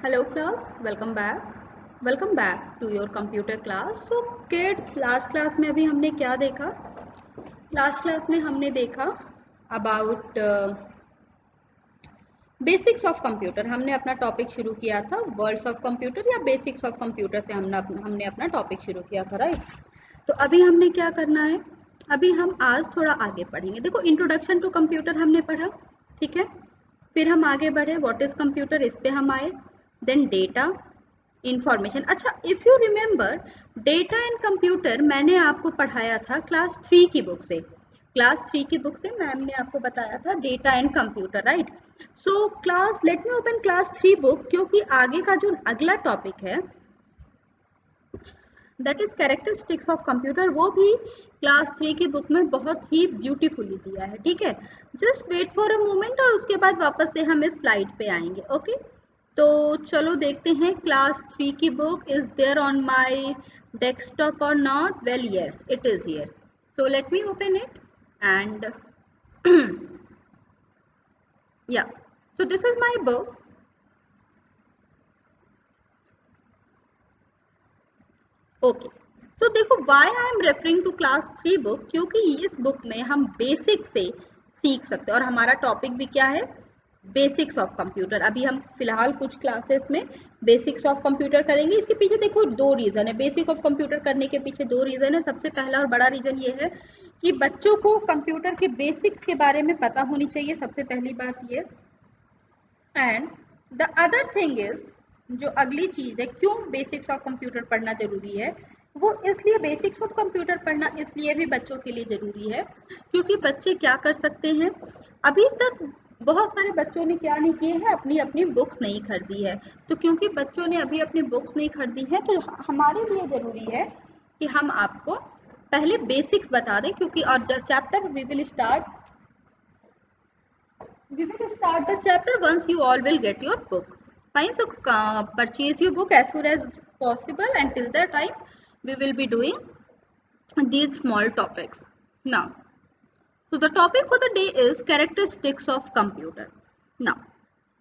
Hello class, welcome back to your computer class. So kids, last class में अभी हमने क्या देखा? Last class में हमने देखा about बेसिक्स ऑफ कंप्यूटर. हमने अपना टॉपिक शुरू किया था वर्ड्स ऑफ कंप्यूटर या बेसिक्स ऑफ कंप्यूटर से हमने अपना टॉपिक शुरू किया था, राइट? तो अभी हमने क्या करना है, अभी हम आज थोड़ा आगे पढ़ेंगे. देखो, इंट्रोडक्शन टू कंप्यूटर हमने पढ़ा, ठीक है. फिर हम आगे बढ़े, व्हाट इज कंप्यूटर, इस पे हम आए. Then data, information. अच्छा, if you remember, data and computer मैंने आपको पढ़ाया था क्लास 3 की बुक से. क्लास 3 की बुक से मैम ने आपको बताया था data and computer, right? So class, late me open class 3 book, क्योंकि आगे का जो अगला टॉपिक है that is characteristics of computer, वो भी क्लास 3 की बुक में बहुत ही ब्यूटीफुली दिया है, ठीक है. Just wait for a moment और उसके बाद वापस से हम इस स्लाइड पे आएंगे, ओके? तो चलो देखते हैं क्लास 3 की book. Is there on my desktop और not? Well yes, it is here. So let me open it and yeah, so this is my book. Okay, so देखो, why I am referring to class 3 book, क्योंकि इस book में हम basic से सीख सकते हैं और हमारा टॉपिक भी क्या है, बेसिक्स ऑफ कंप्यूटर. अभी हम फिलहाल कुछ क्लासेस में बेसिक्स ऑफ कंप्यूटर करेंगे. इसके पीछे देखो दो रीजन है, बेसिक ऑफ कंप्यूटर करने के पीछे दो रीजन है. सबसे पहला और बड़ा रीजन ये है कि बच्चों को कंप्यूटर के बेसिक्स के बारे में पता होनी चाहिए, सबसे पहली बात ये. And the other thing is, जो अगली चीज है, क्यों बेसिक्स ऑफ कंप्यूटर पढ़ना जरूरी है, वो इसलिए बेसिक्स ऑफ कंप्यूटर पढ़ना इसलिए भी बच्चों के लिए जरूरी है क्योंकि बच्चे क्या कर सकते हैं, अभी तक बहुत सारे बच्चों ने क्या नहीं किए हैं, अपनी अपनी बुक्स नहीं खरीदी है. तो क्योंकि बच्चों ने अभी अपनी बुक्स नहीं खरीदी है, तो हमारे लिए जरूरी है कि हम आपको पहले बेसिक्स बता दें, क्योंकि और जब chapter we will start the chapter once you all will get your book. Fine, so purchase your book as soon as possible, and till that time we will be doing these small topics. Now, so the topic for the day is characteristics of computer. Now,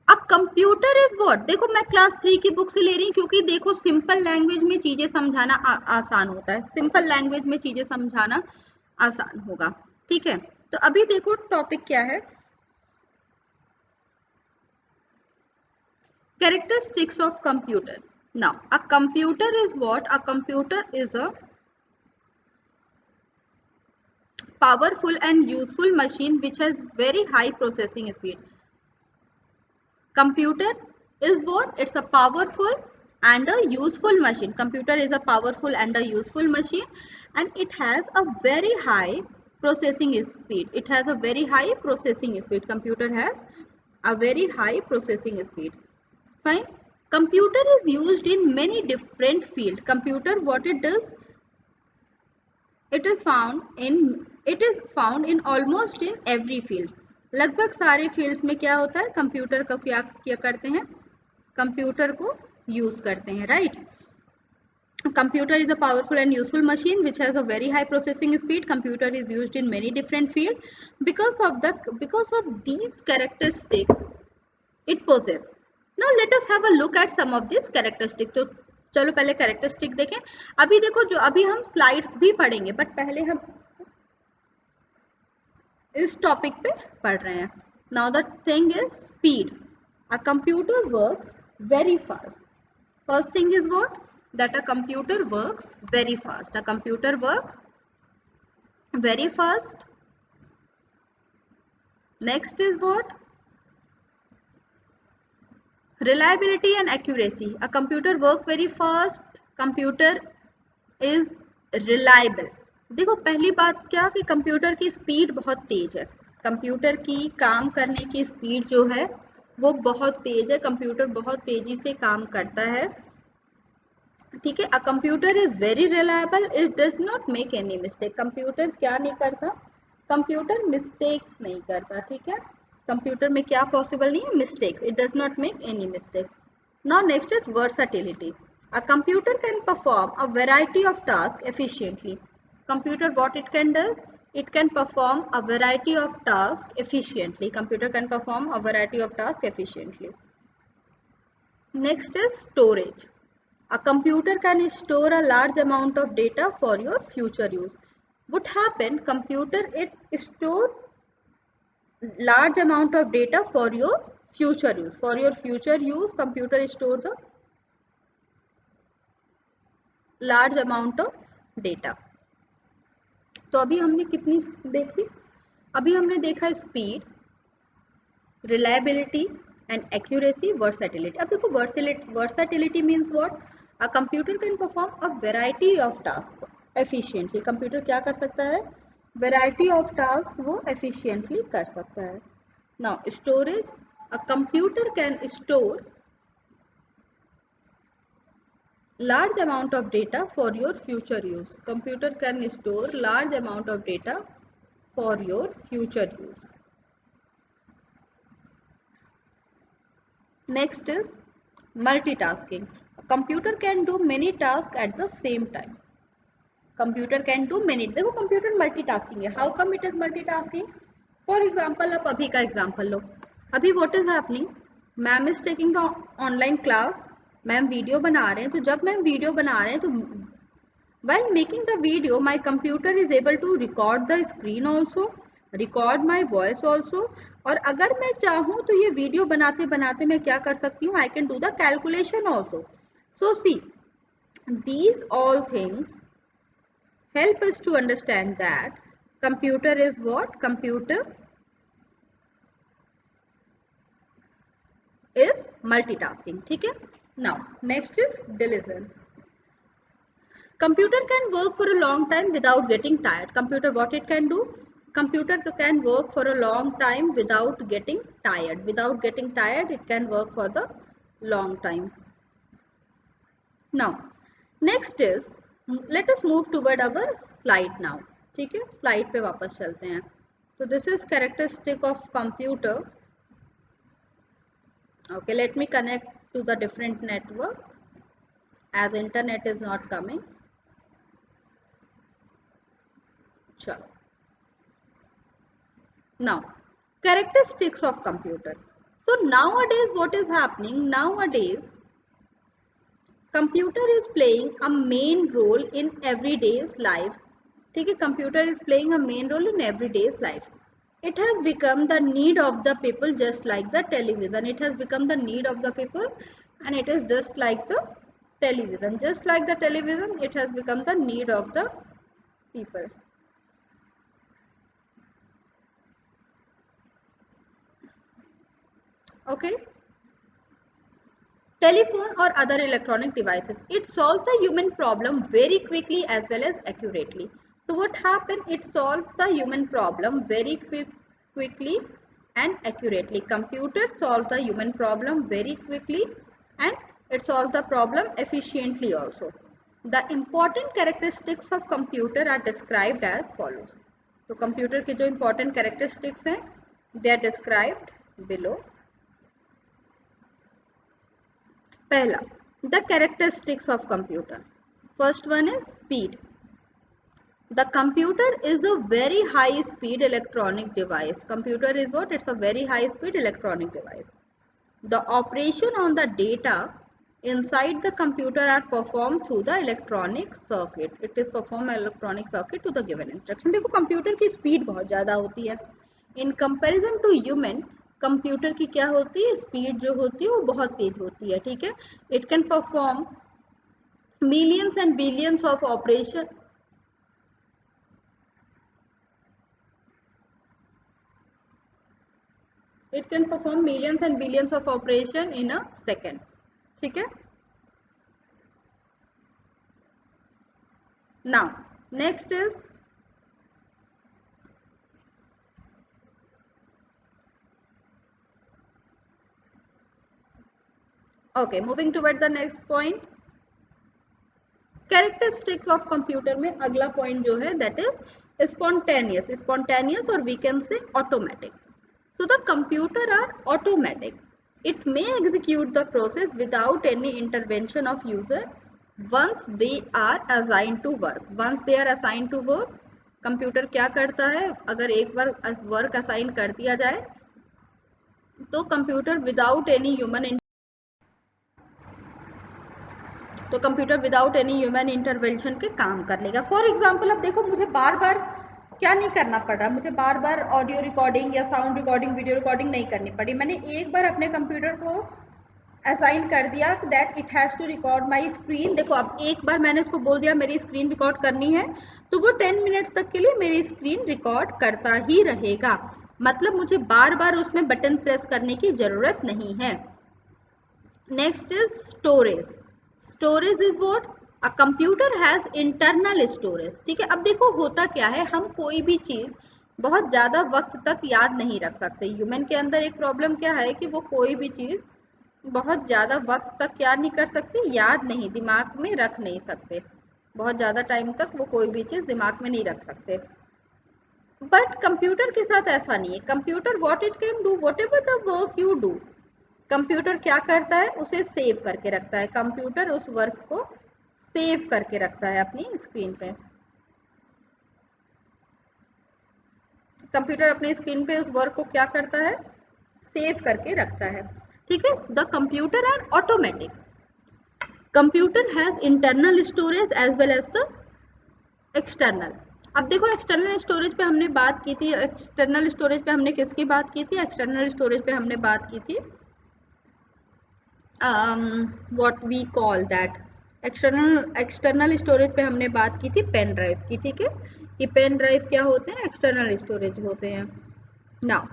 अब computer is what, देखो मैं class 3 की book से ले रही हूँ क्योंकि देखो सिंपल लैंग्वेज में चीजें समझाना आसान होता है, सिंपल लैंग्वेज में चीजें समझाना आसान होगा, ठीक है. तो अभी देखो टॉपिक क्या है, characteristics of computer. Now, a computer is what? A computer is a powerful and useful machine which has very high processing speed. Computer is what? It's a powerful and a useful machine. Computer is a powerful and a useful machine, and it has a very high processing speed. It has a very high processing speed. Computer has a very high processing speed. Fine. Computer is used in many different fields. Computer, what it does, it is found in almost in every field. लगभग सारे fields में क्या होता है, computer का क्या क्या करते हैं, कंप्यूटर को यूज करते हैं, right? Computer is a powerful and useful machine which has a very high processing speed. Computer is used in many different fields. Because of these characteristics it possesses. Now let us have a look at some of these characteristics. तो चलो पहले characteristic देखें. अभी देखो, जो अभी हम slides भी पढ़ेंगे, बट पहले हम इस टॉपिक पे पढ़ रहे हैं. Now the thing is speed. A computer works very fast. First thing is what, that a computer works very fast. A computer works very fast. Next is what, reliability and accuracy. A computer work very fast. Computer is reliable. देखो पहली बात क्या कि computer की speed बहुत तेज है. Computer की काम करने की स्पीड जो है वो बहुत तेज है. कंप्यूटर बहुत तेजी से काम करता है, ठीक है. A computer is very reliable. It does not make any mistake. Computer क्या नहीं करता, कंप्यूटर मिस्टेक्स नहीं करता, ठीक है. कंप्यूटर में क्या पॉसिबल नहीं है, mistakes. It does not make any mistake. Now next is versatility. A computer can perform a variety of task efficiently. Computer what it can do, it can perform a variety of tasks efficiently. Computer can perform a variety of tasks efficiently. Next is storage. A computer can store a large amount of data for your future use. What happened? Computer it store large amount of data for your future use. For your future use, computer stores a large amount of data. तो अभी हमने कितनी देखी? अभी हमने देखा speed, reliability and accuracy, versatility. अब देखो versatility means what? A computer can perform a variety of tasks efficiently. Computer क्या कर सकता है? Variety of tasks वो efficiently कर सकता है. Now storage, a computer can store large amount of data for your future use. Computer can store large amount of data for your future use. Next is multitasking. A computer can do many tasks at the same time. Computer can do many. देखो computer multitasking है. How come it is multitasking? For example, आप अभी का example लो. अभी what is happening? Ma'am is taking the online class. Ma'am video बना रहे हैं. तो जब मैम वीडियो बना रहे हैं तो while making the video, my computer is able to record the screen also, record my voice also. और अगर मैं चाहूँ तो ये वीडियो बनाते बनाते मैं क्या कर सकती हूँ? I can do the calculation also. So see, these all things help us to understand that computer is what? Computer is multitasking. ठीक है? Now next is diligence. Computer can work for a long time without getting tired. Computer, what it can do? Computer can work for a long time without getting tired. Without getting tired, it can work for the long time. Now, next is, let us move toward our slide now. ठीक है, slide पे वापस चलते हैं. So this is characteristic of computer. Okay, let me connect to the different network as internet is not coming. Chalo. Now, characteristics of computer. So nowadays what is happening? Nowadays, computer is playing a main role in everyday's life. ठीक है, computer is playing a main role in everyday's life. It has become the need of the people just like the television. It has become the need of the people and it is just like the television. Just like the television, it has become the need of the people. Okay. Telephone or other electronic devices. It solves the human problem very quickly as well as accurately. So what happened? It solves the human problem very quickly and accurately. Computer solves the human problem very quickly and it solves the problem efficiently also. The important characteristics of computer are described as follows. So computer के जो important characteristics हैं, they are described below. पहला, the characteristics of computer. First one is speed. The computer is a very high speed electronic device. Computer is what? It's a very high speed electronic device. The operation on the data inside the computer are performed through the electronic circuit. It is performed electronic circuit to the given instruction. देखो computer की speed बहुत ज़्यादा होती है. In comparison to human, computer की क्या होती है? स्पीड जो होती है वो बहुत तेज होती है. ठीक है. It can perform millions and billions of operation. It can perform millions and billions of operation in a second. ठीक है. Now next is okay, moving toward the next point. Characteristics of computer में अगला point जो है that is spontaneous और we can say automatic. So the computer are automatic. It may execute the process without any intervention of user once they are assigned to work. Once they are assigned to work, computer क्या करता है? अगर एक बार work assign कर दिया जाए तो computer without any human तो computer without any human intervention के काम कर लेगा। फॉर एग्जाम्पल अब देखो मुझे बार बार क्या नहीं करना पड़ रहा, मुझे बार बार ऑडियो रिकॉर्डिंग या साउंड रिकॉर्डिंग वीडियो रिकॉर्डिंग नहीं करनी पड़ी। मैंने एक बार अपने कंप्यूटर को असाइन कर दिया that it has to record my screen. देखो अब एक बार मैंने उसको बोल दिया मेरी स्क्रीन रिकॉर्ड करनी है, तो वो 10 मिनट्स तक के लिए मेरी स्क्रीन रिकॉर्ड करता ही रहेगा। मतलब मुझे बार बार उसमें बटन प्रेस करने की ज़रूरत नहीं है। Next is storage. Storage is what? A computer has internal storage. ठीक है, अब देखो होता क्या है, हम कोई भी चीज़ बहुत ज़्यादा वक्त तक याद नहीं रख सकते। ह्यूमन के अंदर एक प्रॉब्लम क्या है कि वो कोई भी चीज़ बहुत ज़्यादा वक्त तक क्या नहीं कर सकते, याद नहीं, दिमाग में रख नहीं सकते। बहुत ज़्यादा टाइम तक वो कोई भी चीज़ दिमाग में नहीं रख सकते। बट कंप्यूटर के साथ ऐसा नहीं है। Computer what it can do, what ever the work you do, computer क्या करता है, उसे सेव करके रखता है। कंप्यूटर उस वर्क को सेव करके रखता है अपनी स्क्रीन पे। कंप्यूटर अपनी स्क्रीन पे उस वर्क को क्या करता है, सेव करके रखता है। ठीक है, the computer are automatic. Computer has internal storage as well as the external. अब देखो एक्सटर्नल स्टोरेज पे हमने बात की थी, एक्सटर्नल स्टोरेज पे हमने किसकी बात की थी, एक्सटर्नल स्टोरेज पे हमने बात की थी what we call that external storage पे हमने बात की थी पेन ड्राइव की। ठीक है, कि पेन ड्राइव क्या होते हैं, एक्सटर्नल स्टोरेज होते हैं। Now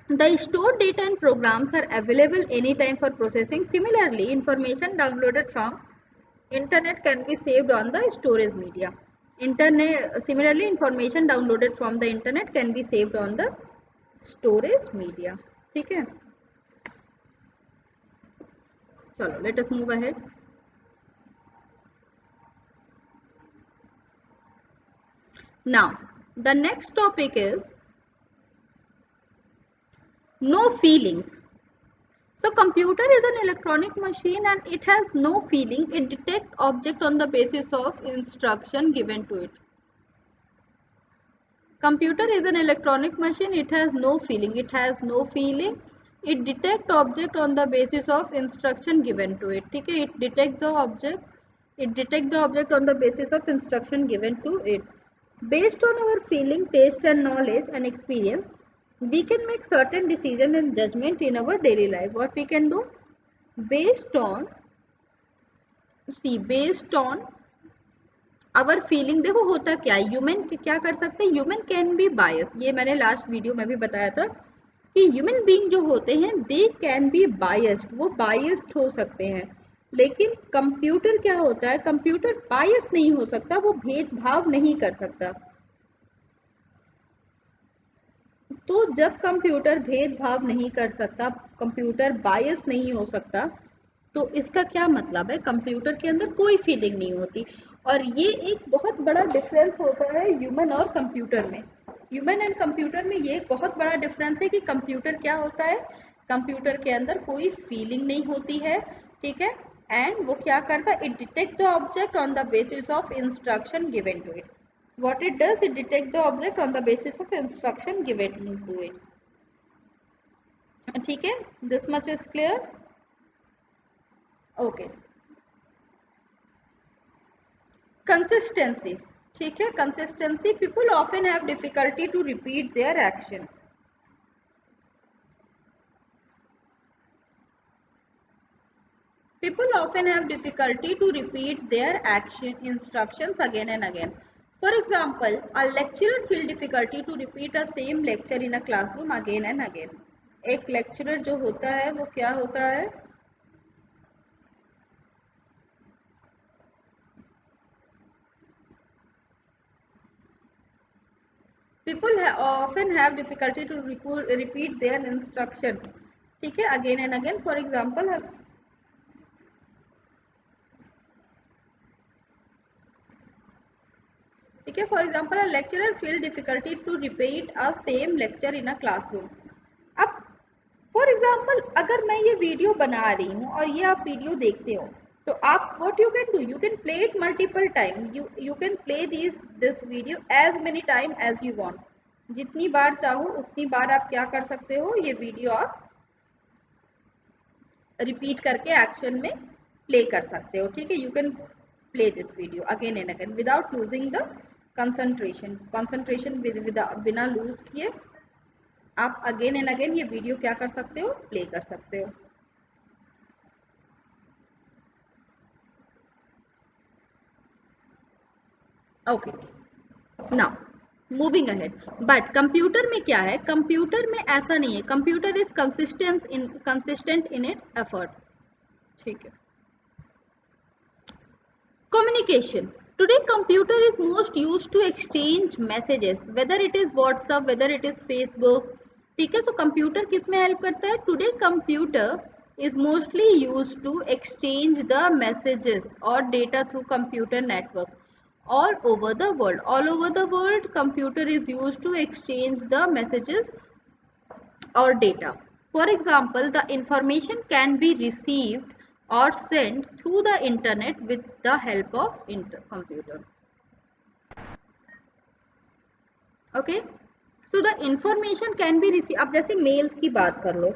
the store data and programs are available any time for processing. Similarly information downloaded from internet can be saved on the storage media. Internet similarly information downloaded from the internet can be saved on the storage media. ठीक है, चलो let us move ahead. Now the next topic is no feelings. So computer is an electronic machine and it has no feeling. It detects object on the basis of instruction given to it. Computer is an electronic machine. It has no feeling. It has no feeling. It detect object on the basis of instruction given to it. ठीक है, it detect the object. It detect the object on the basis of instruction given to it. Based on our feeling, taste and knowledge and experience, we can make certain decision and judgment in our daily life. What we can do? Based on, see, based on our feeling. देखो होता क्या है, human क्या कर सकते हैं, human can be बायस। ये मैंने लास्ट वीडियो में भी बताया था कि ह्यूमन बीइंग जो होते हैं दे कैन बी बायस्ड, वो बायस्ड हो सकते हैं। लेकिन कंप्यूटर क्या होता है, कंप्यूटर बायस नहीं हो सकता, वो भेदभाव नहीं कर सकता। तो जब कंप्यूटर भेदभाव नहीं कर सकता, कंप्यूटर बायस नहीं हो सकता, तो इसका क्या मतलब है, कंप्यूटर के अंदर कोई फीलिंग नहीं होती। और ये एक बहुत बड़ा डिफरेंस होता है ह्यूमन और कंप्यूटर में। ह्यूमन एंड कंप्यूटर में ये एक बहुत बड़ा डिफरेंस है कि कंप्यूटर क्या होता है, कंप्यूटर के अंदर कोई फीलिंग नहीं होती है। ठीक है, एंड वो क्या करता है, it detect the object on the basis of instruction given to it. what it does, it detect the object on the basis of instruction given to it. ठीक है, this much is clear. Okay. Consistency. ठीक है, consistency, people often have difficulty to repeat their action. People often have difficulty to repeat their action instructions again and again. For example, a lecturer feel difficulty to repeat a same lecture in a classroom again and again. एक lecturer जो होता है वो क्या होता है, people often have difficulty to repeat their instruction. ठीक है, again and again. For example, ठीक है, for example a lecturer feel difficulty to repeat a same lecture in a classroom. अब फॉर एग्जाम्पल अगर मैं ये वीडियो बना रही हूँ और ये आप वीडियो देखते हो, तो आप what you can do, you can play it multiple time, you can play this video as many time as you want. जितनी बार चाहो उतनी बार आप क्या कर सकते हो, ये वीडियो आप रिपीट करके एक्शन में प्ले कर सकते हो, ठीक है। You can play this video again and again without losing the concentration बिना लूज किए आप अगेन एंड अगेन ये वीडियो क्या कर सकते हो, प्ले कर सकते हो। Okay, now moving ahead. But computer में क्या है, कंप्यूटर में ऐसा नहीं है, computer is consistent in its effort, ठीक है। Communication. Today, computer is most used to exchange messages, whether it is WhatsApp, whether it is Facebook. ठीक है, so computer किस में help करता है? Today, computer is mostly used to exchange the messages or data through computer network all over the world. All over the world, computer is used to exchange the messages or data. For example, the information can be received or sent through the internet with the help of computer. Okay, so the information can be received. अब जैसे mails की बात कर लो,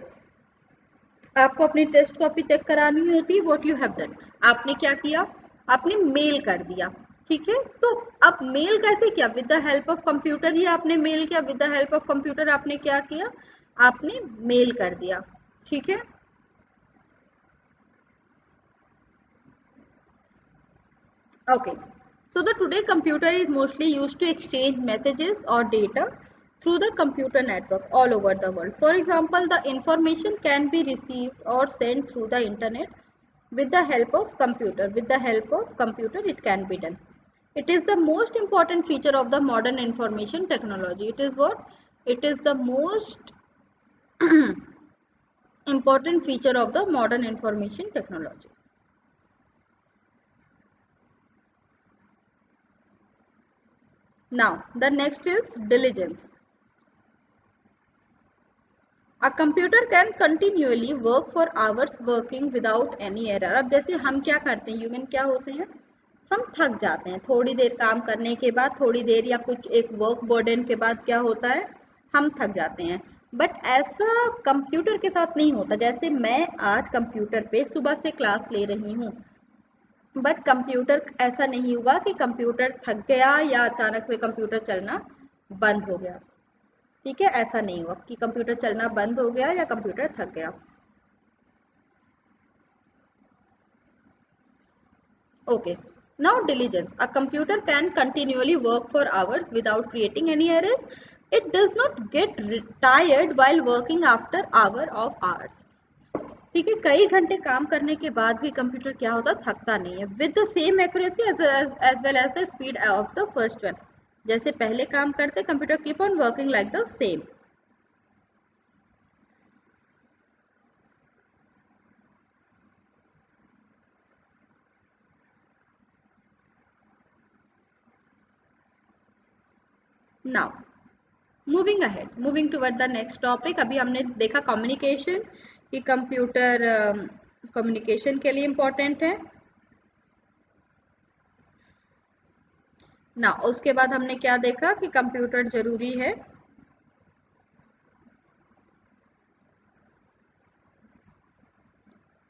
आपको अपनी test copy check करानी होती, what you have done, आपने क्या किया, आपने मेल कर दिया, ठीक है। तो अब मेल कैसे किया, with the help of computer ही आपने मेल किया, with the help of computer आपने क्या किया, आपने मेल कर दिया, ठीक है। Okay, so the today computer is mostly used to exchange messages or data through the computer network all over the world. For example, the information can be received or sent through the internet with the help of computer. With the help of computer, it can be done. It is the most important feature of the modern information technology. It is what? It is the most important feature of the modern information technology. Now, the next is diligence. A computer can continually work for hours working without any error. अब जैसे हम क्या करते हैं, human क्या होते हैं, हम थक जाते हैं थोड़ी देर काम करने के बाद, थोड़ी देर या कुछ एक वर्क बर्डन के बाद क्या होता है, हम थक जाते हैं। बट ऐसा कंप्यूटर के साथ नहीं होता। जैसे मैं आज कंप्यूटर पे सुबह से क्लास ले रही हूँ, बट कंप्यूटर ऐसा नहीं हुआ कि कंप्यूटर थक गया या अचानक से कंप्यूटर चलना बंद हो गया, ठीक है। ऐसा नहीं हुआ कि कंप्यूटर चलना बंद हो गया या कंप्यूटर थक गया। Okay, now diligence. A computer can continually work for hours without creating any error. It does not get tired while working after hour of hours, ठीक है। कई घंटे काम करने के बाद भी कंप्यूटर क्या होता, थकता नहीं है। With the same accuracy as well as the speed of the first one. जैसे पहले काम करते computer keep on working like the same. Now moving ahead, moving toward the next topic. अभी हमने देखा कम्युनिकेशन, कि कंप्यूटर कम्युनिकेशन के लिए इम्पोर्टेंट है ना। उसके बाद हमने क्या देखा कि कंप्यूटर जरूरी है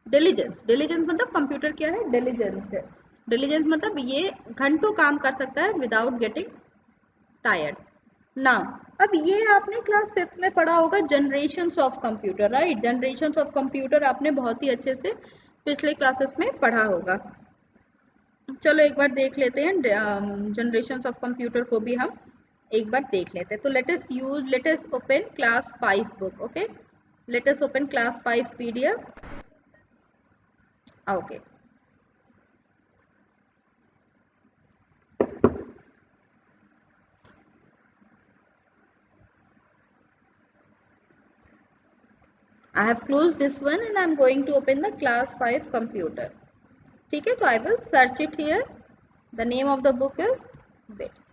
डिलीजेंस। डिलीजेंस मतलब कंप्यूटर क्या है, डिलीजेंस है। डिलीजेंस मतलब ये घंटों काम कर सकता है विदाउट गेटिंग टायर्ड ना। अब ये आपने क्लास 5th में पढ़ा होगा, generations of computer, right. Generations of computer आपने बहुत ही अच्छे से पिछले क्लासेस में पढ़ा होगा। चलो एक बार देख लेते हैं जनरेशंस ऑफ कंप्यूटर को भी हम एक बार देख लेते हैं। तो let us open class 5 book. Okay, let us open class 5 PDF. Okay, I have closed this one and I am going to open the class 5 computer. ठीक है, तो I will search it here. The name of the book is bits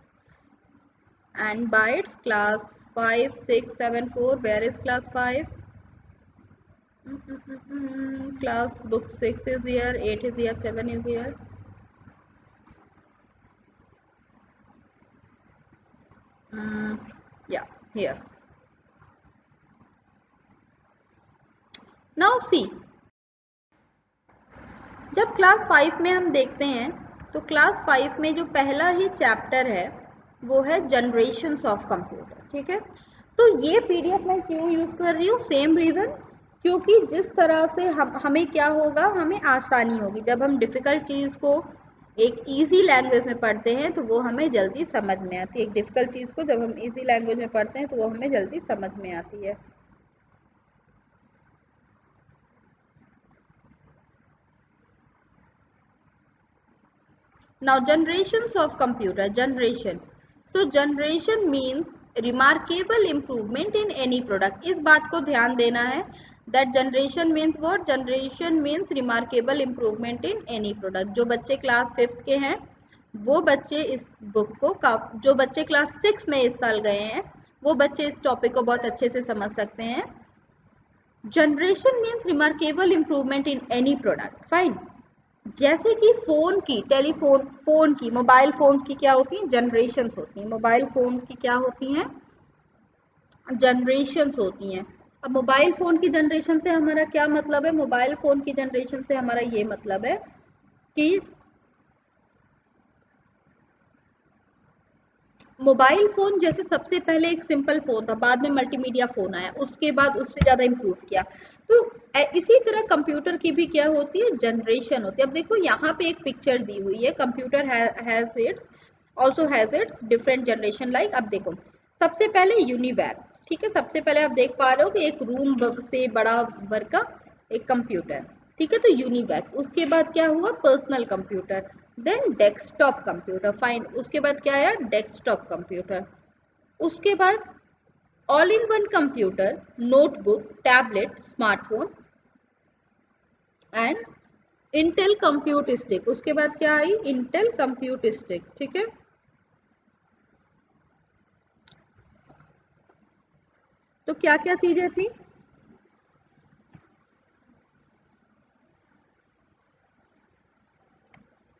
and bytes, class 5 6 7 4. Where is class 5? Class book 6 is here, 8 is here, 7 is here. Yeah, here. Now see, जब class 5 में हम देखते हैं तो class 5 में जो पहला ही chapter है वो है जनरेशन्स ऑफ कंप्यूटर, ठीक है। तो ये पीडीएफ मैं क्यों यूज़ कर रही हूँ, सेम रीज़न, क्योंकि जिस तरह से हमें क्या होगा, हमें आसानी होगी जब हम डिफ़िकल्ट चीज़ को एक इजी लैंग्वेज में पढ़ते हैं तो वो हमें जल्दी समझ में आती है। एक डिफ़िकल्ट चीज़ को जब हम इजी लैंग्वेज में पढ़ते हैं तो वो हमें जल्दी समझ में आती है। Now generations of computer, generation. So generation means remarkable improvement in any product. इस बात को ध्यान देना है that generation means what? Generation means remarkable improvement in any product. जो बच्चे क्लास 5th के हैं वो बच्चे इस बुक को, जो बच्चे क्लास 6 में इस साल गए हैं वो बच्चे इस टॉपिक को बहुत अच्छे से समझ सकते हैं। Generation means remarkable improvement in any product, fine. जैसे कि फोन की, टेलीफोन, फोन की, मोबाइल फोन्स की क्या होती हैं, जनरेशन्स होती हैं। मोबाइल फोन्स की क्या होती हैं, जनरेशन्स होती हैं। अब मोबाइल फोन की जनरेशन से हमारा क्या मतलब है, मोबाइल फोन की जनरेशन से हमारा ये मतलब है कि मोबाइल फ़ोन जैसे सबसे पहले एक सिंपल फ़ोन था, बाद में मल्टीमीडिया फ़ोन आया, उसके बाद उससे ज़्यादा इम्प्रूव किया। तो इसी तरह कंप्यूटर की भी क्या होती है, जनरेशन होती है। अब देखो यहाँ पे एक पिक्चर दी हुई है, computer has its also has its different generation. Like अब देखो सबसे पहले यूनिवैक, ठीक है, सबसे पहले आप देख पा रहे हो कि एक रूम से बड़ा भर का एक कंप्यूटर, ठीक है, तो यूनिवैक। उसके बाद क्या हुआ, personal computer, then desktop computer, fine. उसके बाद क्या आया, डेस्कटॉप कंप्यूटर। उसके बाद all in one computer, notebook, tablet, smartphone and Intel compute stick. उसके बाद क्या आई, इंटेल कंप्यूट स्टिक, ठीक है। तो क्या क्या चीजें थी,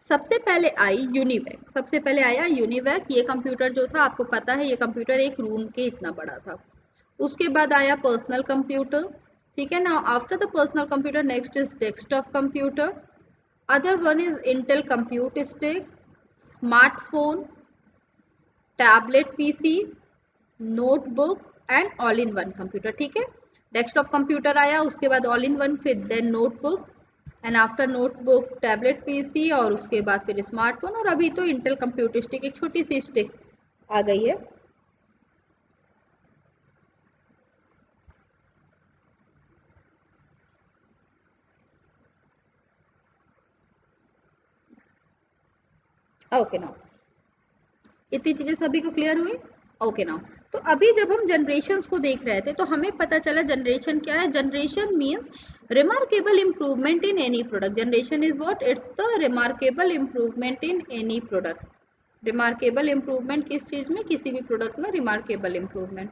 सबसे पहले आई यूनिवैक, सबसे पहले आया यूनिवैक। ये कंप्यूटर जो था आपको पता है, ये कंप्यूटर एक रूम के इतना बड़ा था। उसके बाद आया पर्सनल कंप्यूटर, ठीक है ना। After the personal computer next is desktop computer, other one is Intel compute stick, smartphone, tablet PC, notebook and all in one computer, ठीक है। डेस्कटॉप कंप्यूटर आया, उसके बाद ऑल इन वन, फिर then notebook and after notebook tablet PC, और उसके बाद फिर स्मार्टफोन, और अभी तो इंटेल कंप्यूटर स्टिक, एक छोटी सी स्टिक आ गई है। ओके नाउ इतनी चीजें सभी को क्लियर हुई, ओके नाउ। तो अभी जब हम जनरेशन्स को देख रहे थे तो हमें पता चला जनरेशन क्या है, generation means remarkable improvement in any product. Generation is what, it's the remarkable improvement in any product. Remarkable improvement किस चीज में, किसी भी प्रोडक्ट में remarkable improvement.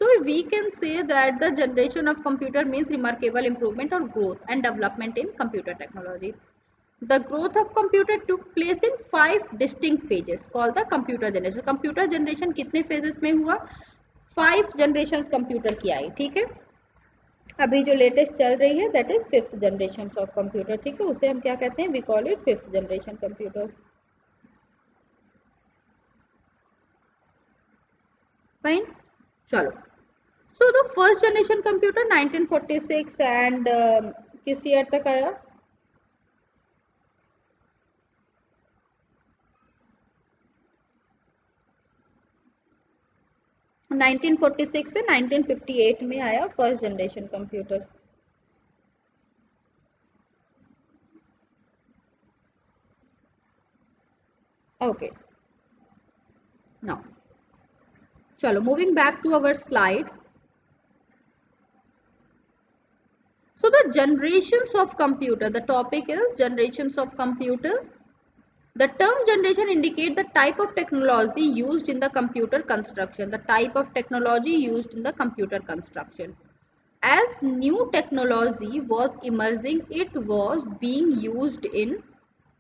So we can say that the generation of computer means remarkable improvement और growth and development in computer technology. The growth of computer took place in 5 distinct phases called the computer generation. Computer generation कितने phases में हुआ, 5 generations computer की आई, ठीक है। अभी जो latest चल रही है that is 5th generation of computer, ठीक है, उसे हम क्या कहते हैं, we call it 5th generation computer, fine. चलो, so the first generation computer 1946 and किस ईयर तक आया, 1946 से 1958 में आया first generation computer. Okay now चलो, moving back to our slide. So the generations of computer, the topic is generations of computer. The term generation indicates the type of technology used in the computer construction, the type of technology used in the computer construction. As new technology was emerging, it was being used in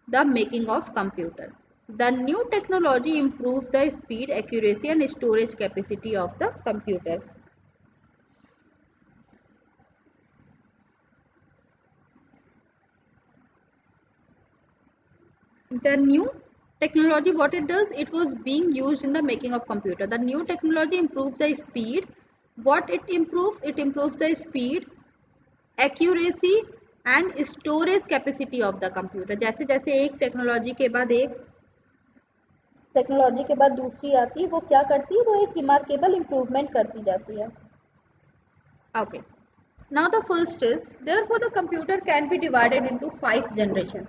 the making of computer. The new technology improved the speed, accuracy and storage capacity of the computer. The new technology, what it does, it was being used in the making of computer. The new technology improves the speed. What it improves the speed, accuracy and storage capacity of the computer. जैसे जैसे एक technology के बाद दूसरी आती है, वो क्या करती है, वो एक रिमार्केबल इम्प्रूवमेंट करती जाती है. Okay. Now the first is, therefore the computer can be divided into 5 generations.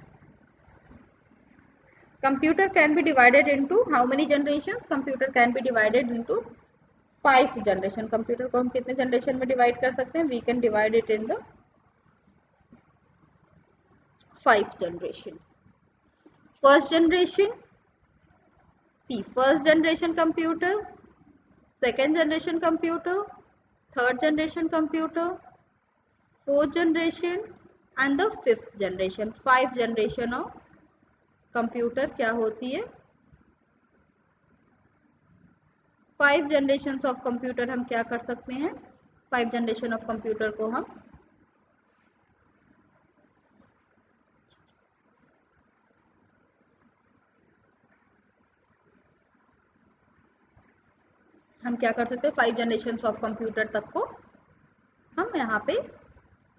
Computer can be divided into how many generations? Computer can be divided into 5 generation. Computer को हम कितने generation में divide कर सकते हैं? We can divide it in the 5 generation. First generation, see, first generation computer, second generation computer, third generation computer, fourth generation and the fifth generation. 5 generation of computer क्या होती है? 5 जनरेशन ऑफ कंप्यूटर हम क्या कर सकते हैं? 5 generation of computer को हम क्या कर सकते हैं? 5 जनरेशन ऑफ कंप्यूटर तक को हम यहाँ पे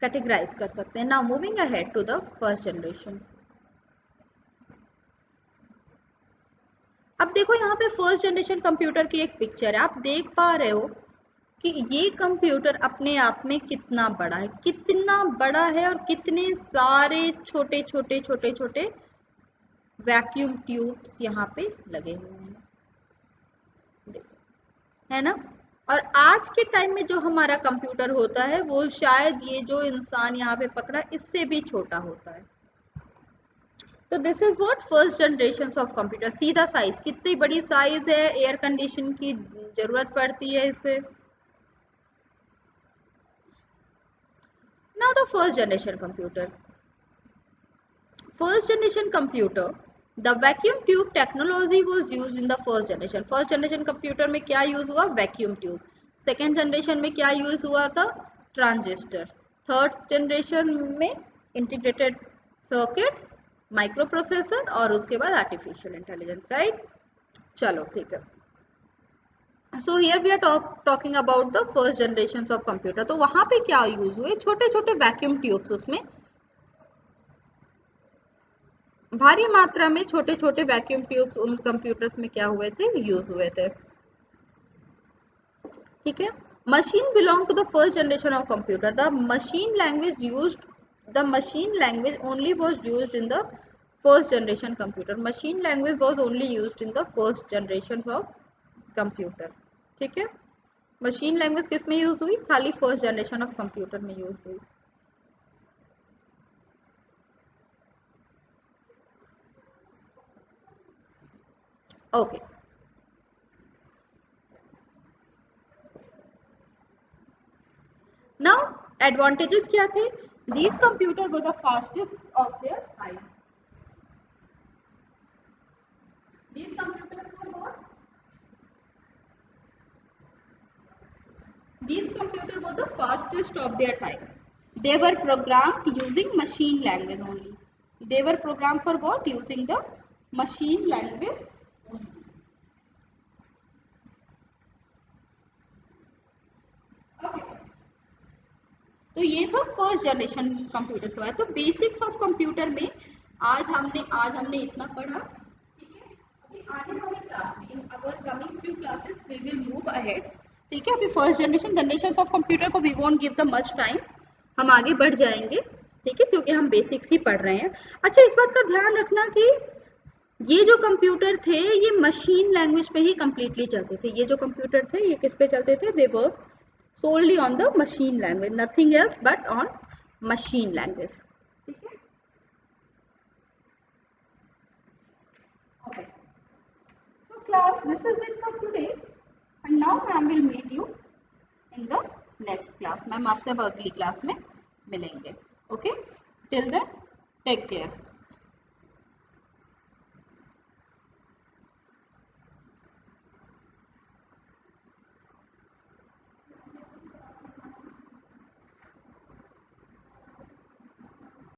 कैटेगराइज कर सकते हैं. Now moving ahead to the first generation. अब देखो यहाँ पे फर्स्ट जनरेशन कंप्यूटर की एक पिक्चर है. आप देख पा रहे हो कि ये कंप्यूटर अपने आप में कितना बड़ा है, कितना बड़ा है और कितने सारे छोटे छोटे छोटे छोटे वैक्यूम ट्यूब्स यहाँ पे लगे हुए हैं, देखो है ना. और आज के टाइम में जो हमारा कंप्यूटर होता है वो शायद ये जो इंसान यहाँ पे पकड़ा इससे भी छोटा होता है. तो this is what first generation of computer. See the size, कितनी बड़ी साइज है, एयर कंडीशन की जरूरत पड़ती है इसमें. Now the first generation computer. First generation computer, the vacuum tube technology was used in the first generation. First generation computer में क्या यूज हुआ? Vacuum tube. सेकेंड जनरेशन में क्या यूज हुआ था? ट्रांजिस्टर. थर्ड जनरेशन में इंटीग्रेटेड सर्किट्स, माइक्रो प्रोसेसर और उसके बाद आर्टिफिशियल इंटेलिजेंस. राइट, चलो ठीक है. So here we are talking about the first generation of computer. तो वहां पे क्या यूज हुए? छोटे छोटे वैक्यूम ट्यूब्स, उसमें भारी मात्रा में छोटे छोटे वैक्यूम ट्यूब्स उन कंप्यूटर्स में क्या हुए थे? यूज हुए थे. ठीक है. Machine belong to the first generation of computer. The machine language used, the machine language only was used in the first generation computer. Machine language was only used in the first generation of computer. ठीक है. Machine language किस में use हुई? खाली first generation of computer में use हुई. Okay. Now advantages क्या थे? These computers were the fastest of their time. These computers were what? These computers were the fastest of their time. They were programmed using machine language only. They were programmed for what? Using the machine language only. Okay. तो ये था first generation computer के बाद. तो basics of computer में आज हमने इतना पढ़ा. ठीक है. अभी आने वाली क्लास में, in our coming few classes we will move ahead. ठीक है. अभी फर्स्ट जनरेशन ऑफ कंप्यूटर को we won't give the much time. हम आगे बढ़ जाएंगे. ठीक है, क्योंकि हम बेसिक्स ही पढ़ रहे हैं. अच्छा, इस बात का ध्यान रखना कि ये जो कंप्यूटर थे ये मशीन लैंग्वेज पे ही कंप्लीटली चलते थे. ये जो कंप्यूटर थे ये किस पे चलते थे? They work solely on the machine language, nothing else but on machine language. Okay. So class, this is it for today, and now ma'am will meet you in the next class. Ma'am आपसे अब अगली class में मिलेंगे. Okay, till then take care.